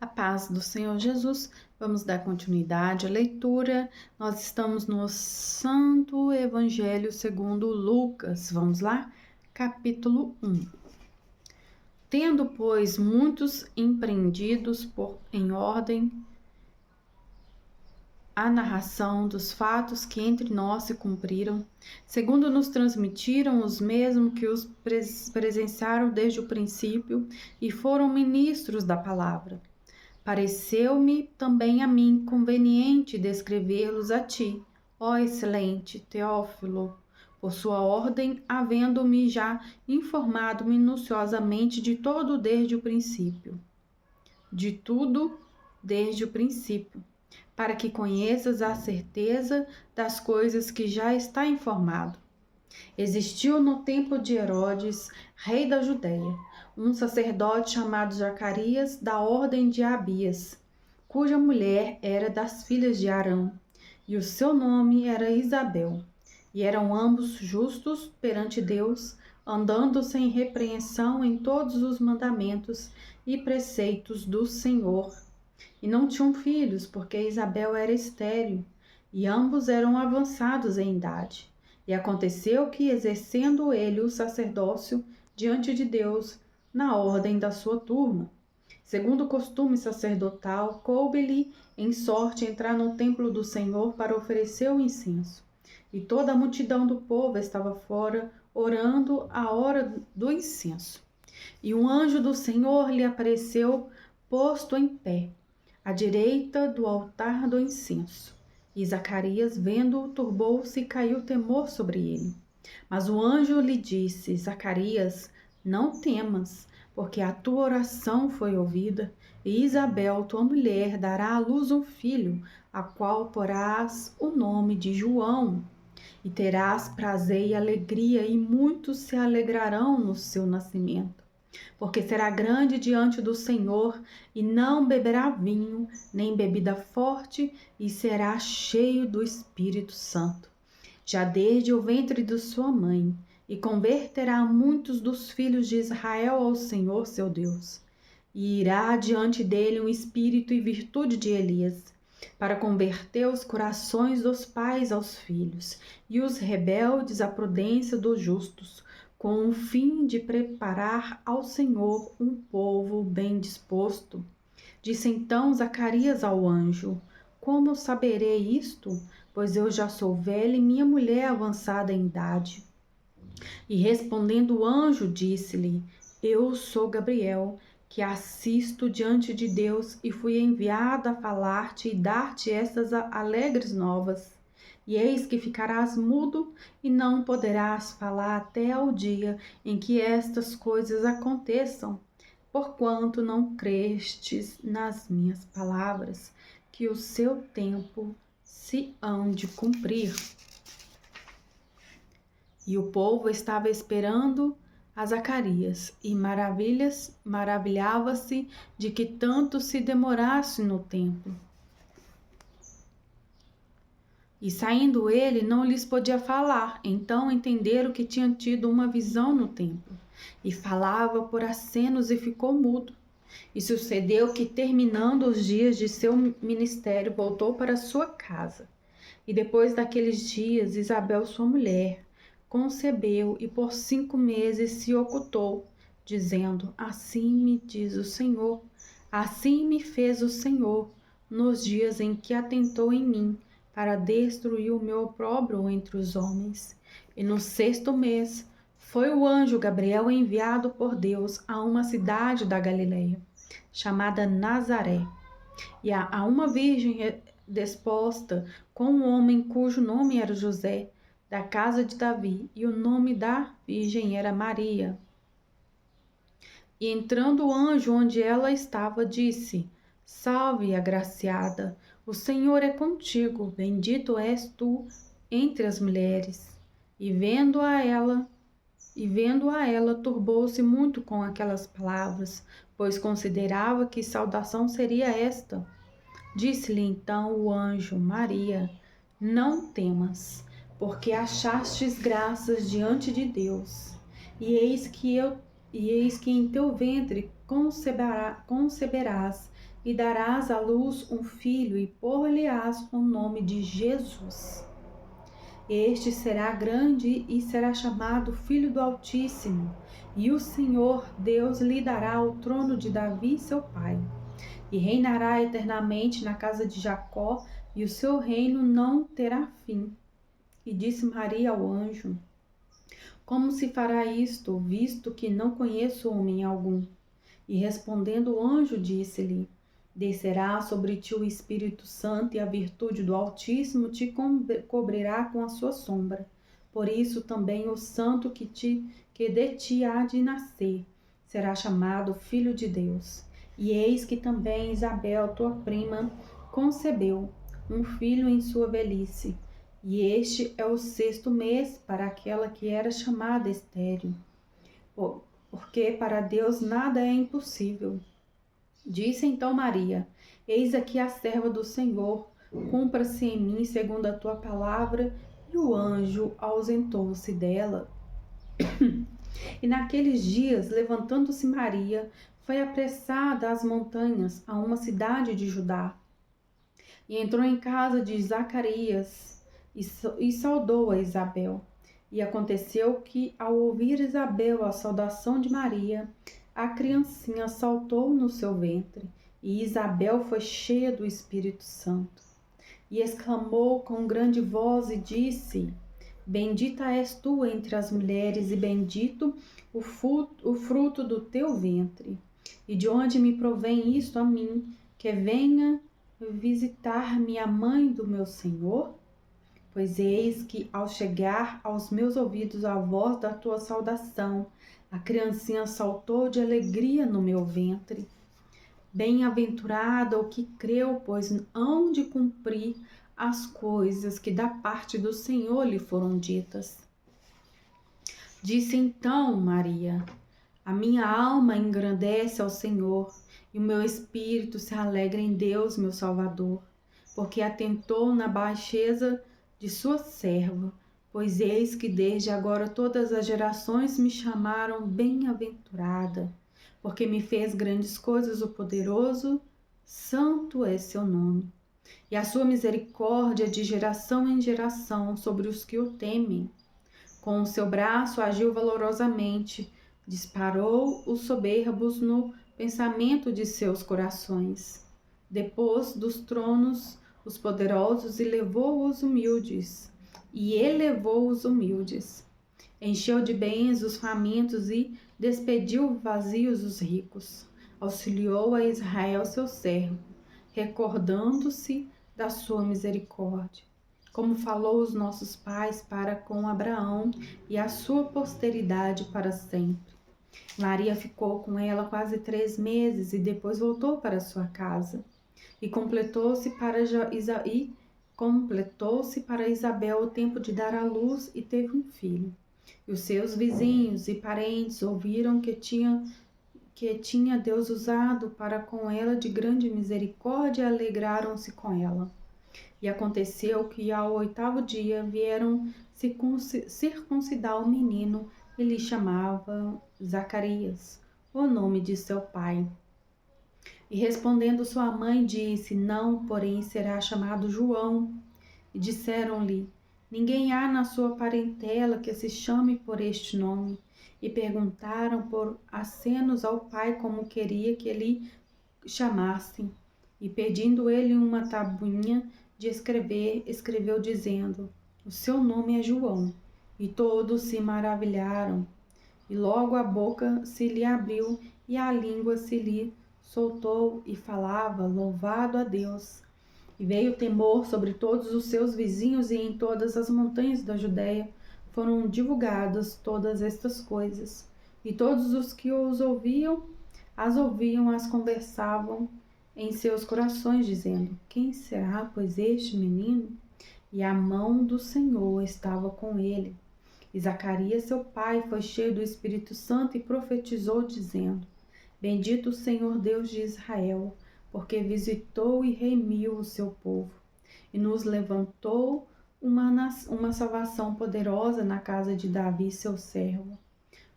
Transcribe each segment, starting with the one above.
A paz do Senhor Jesus. Vamos dar continuidade à leitura. Nós estamos no Santo Evangelho segundo Lucas. Vamos lá? Capítulo 1. Tendo, pois, muitos empreendidos em ordem a narração dos fatos que entre nós se cumpriram, segundo nos transmitiram os mesmos que os presenciaram desde o princípio e foram ministros da palavra. Pareceu-me também a mim conveniente descrevê-los a ti, ó excelente Teófilo, por sua ordem, havendo-me já informado minuciosamente de todo desde o princípio. De tudo desde o princípio, para que conheças a certeza das coisas que já está informado. Existiu no tempo de Herodes, rei da Judéia, um sacerdote chamado Zacarias, da ordem de Abias, cuja mulher era das filhas de Arão, e o seu nome era Isabel. E eram ambos justos perante Deus, andando sem repreensão em todos os mandamentos e preceitos do Senhor. E não tinham filhos, porque Isabel era estéril, e ambos eram avançados em idade. E aconteceu que, exercendo ele o sacerdócio diante de Deus, na ordem da sua turma, segundo o costume sacerdotal, coube-lhe em sorte entrar no templo do Senhor para oferecer o incenso. E toda a multidão do povo estava fora, orando à hora do incenso. E um anjo do Senhor lhe apareceu, posto em pé, à direita do altar do incenso. E Zacarias, vendo-o, turbou-se e caiu temor sobre ele. Mas o anjo lhe disse: Zacarias, não temas, porque a tua oração foi ouvida, e Isabel, tua mulher, dará à luz um filho, a qual porás o nome de João. E terás prazer e alegria, e muitos se alegrarão no seu nascimento. Porque será grande diante do Senhor, e não beberá vinho, nem bebida forte, e será cheio do Espírito Santo, já desde o ventre de sua mãe, e converterá muitos dos filhos de Israel ao Senhor seu Deus. E irá diante dele um espírito e virtude de Elias, para converter os corações dos pais aos filhos, e os rebeldes à prudência dos justos, com o fim de preparar ao Senhor um povo bem disposto. Disse então Zacarias ao anjo: Como saberei isto? Pois eu já sou velha e minha mulher avançada em idade. E respondendo o anjo, disse-lhe: Eu sou Gabriel, que assisto diante de Deus, e fui enviado a falar-te e dar-te estas alegres novas. E eis que ficarás mudo e não poderás falar até ao dia em que estas coisas aconteçam, porquanto não crestes nas minhas palavras, que o seu tempo se hão de cumprir. E o povo estava esperando a Zacarias, e maravilhava-se de que tanto se demorasse no templo. E saindo ele, não lhes podia falar. Então entenderam que tinha tido uma visão no templo. E falava por acenos e ficou mudo. E sucedeu que, terminando os dias de seu ministério, voltou para sua casa. E depois daqueles dias, Isabel, sua mulher, concebeu e por 5 meses se ocultou, dizendo: Assim me diz o Senhor, assim me fez o Senhor, nos dias em que atentou em mim, para destruir o meu opróbrio entre os homens. E no 6º mês foi o anjo Gabriel enviado por Deus a uma cidade da Galileia, chamada Nazaré, e a uma virgem desposta com um homem cujo nome era José, da casa de Davi, e o nome da virgem era Maria. E entrando o anjo onde ela estava, disse: Salve, agraciada, o Senhor é contigo, bendito és tu entre as mulheres. E vendo-a ela, turbou-se muito com aquelas palavras, pois considerava que saudação seria esta. Disse-lhe então o anjo: Maria, não temas, porque achastes graças diante de Deus. E eis que em teu ventre conceberás e darás à luz um filho, e pôr-lhe-ás o nome de Jesus. Este será grande e será chamado Filho do Altíssimo, e o Senhor Deus lhe dará o trono de Davi, seu pai, e reinará eternamente na casa de Jacó, e o seu reino não terá fim. E disse Maria ao anjo: Como se fará isto, visto que não conheço homem algum? E respondendo o anjo, disse-lhe: Descerá sobre ti o Espírito Santo, e a virtude do Altíssimo te cobrirá com a sua sombra. Por isso também o santo que de ti há de nascer será chamado Filho de Deus. E eis que também Isabel, tua prima, concebeu um filho em sua velhice. E este é o 6º mês para aquela que era chamada estéril, porque para Deus nada é impossível. Disse então Maria: Eis aqui a serva do Senhor, cumpra-se em mim segundo a tua palavra. E o anjo ausentou-se dela. E naqueles dias, levantando-se Maria, foi apressada às montanhas, a uma cidade de Judá, e entrou em casa de Zacarias e saudou a Isabel. E aconteceu que, ao ouvir Isabel a saudação de Maria, a criancinha saltou no seu ventre, e Isabel foi cheia do Espírito Santo. E exclamou com grande voz e disse: Bendita és tu entre as mulheres, e bendito o fruto do teu ventre. E de onde me provém isto a mim, que venha visitar-me a mãe do meu Senhor? Pois eis que, ao chegar aos meus ouvidos a voz da tua saudação, a criancinha saltou de alegria no meu ventre. Bem-aventurado o que creu, pois hão de cumprir as coisas que da parte do Senhor lhe foram ditas. Disse então Maria: A minha alma engrandece ao Senhor, e o meu espírito se alegra em Deus, meu Salvador, porque atentou na baixeza de sua serva, pois eis que desde agora todas as gerações me chamaram bem-aventurada, porque me fez grandes coisas o poderoso, santo é seu nome. E a sua misericórdia de geração em geração sobre os que o temem. Com o seu braço agiu valorosamente, disparou os soberbos no pensamento de seus corações. Depôs dos tronos os poderosos e elevou os humildes. Encheu de bens os famintos e despediu vazios os ricos. Auxiliou a Israel seu servo, recordando-se da sua misericórdia, como falou os nossos pais para com Abraão e a sua posteridade para sempre. Maria ficou com ela quase 3 meses e depois voltou para sua casa. E completou-se para Isabel o tempo de dar à luz e teve um filho. E os seus vizinhos e parentes ouviram que tinha Deus usado para com ela de grande misericórdia e alegraram-se com ela. E aconteceu que ao 8º dia vieram circuncidar o menino e lhe chamavam Zacarias, o nome de seu pai. E respondendo sua mãe disse: Não, porém será chamado João. E disseram-lhe: Ninguém há na sua parentela que se chame por este nome. E perguntaram por acenos ao pai como queria que lhe chamassem. E pedindo ele uma tabuinha de escrever, escreveu dizendo: O seu nome é João. E todos se maravilharam. E logo a boca se lhe abriu e a língua se lhe soltou e falava, louvado a Deus. E veio temor sobre todos os seus vizinhos, e em todas as montanhas da Judéia foram divulgadas todas estas coisas. E todos os que as ouviam, as conversavam em seus corações, dizendo: Quem será, pois, este menino? E a mão do Senhor estava com ele. E Zacarias, seu pai, foi cheio do Espírito Santo e profetizou, dizendo: Bendito o Senhor Deus de Israel, porque visitou e remiu o seu povo, e nos levantou uma salvação poderosa na casa de Davi, seu servo,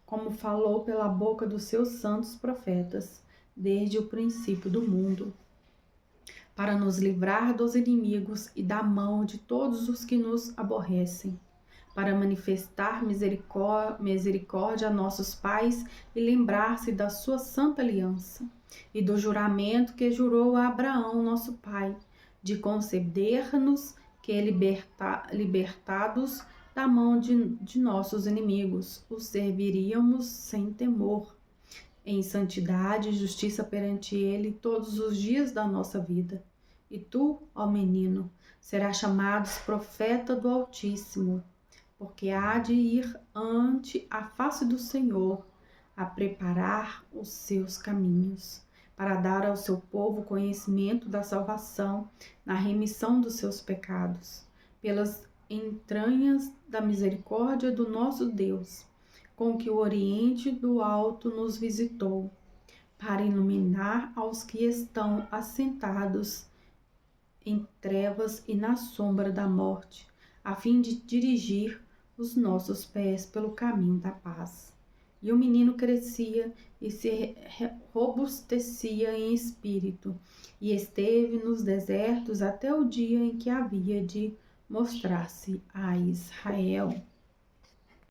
como falou pela boca dos seus santos profetas, desde o princípio do mundo, para nos livrar dos inimigos e da mão de todos os que nos aborrecem, para manifestar misericórdia a nossos pais e lembrar-se da sua santa aliança e do juramento que jurou a Abraão, nosso pai, de conceder-nos que, libertados da mão de nossos inimigos, os serviríamos sem temor, em santidade e justiça perante ele todos os dias da nossa vida. E tu, ó menino, serás chamado profeta do Altíssimo, porque há de ir ante a face do Senhor, a preparar os seus caminhos, para dar ao seu povo conhecimento da salvação, na remissão dos seus pecados, pelas entranhas da misericórdia do nosso Deus, com que o Oriente do Alto nos visitou, para iluminar aos que estão assentados em trevas e na sombra da morte, a fim de dirigir os nossos pés pelo caminho da paz. E o menino crescia e se robustecia em espírito, e esteve nos desertos até o dia em que havia de mostrar-se a Israel.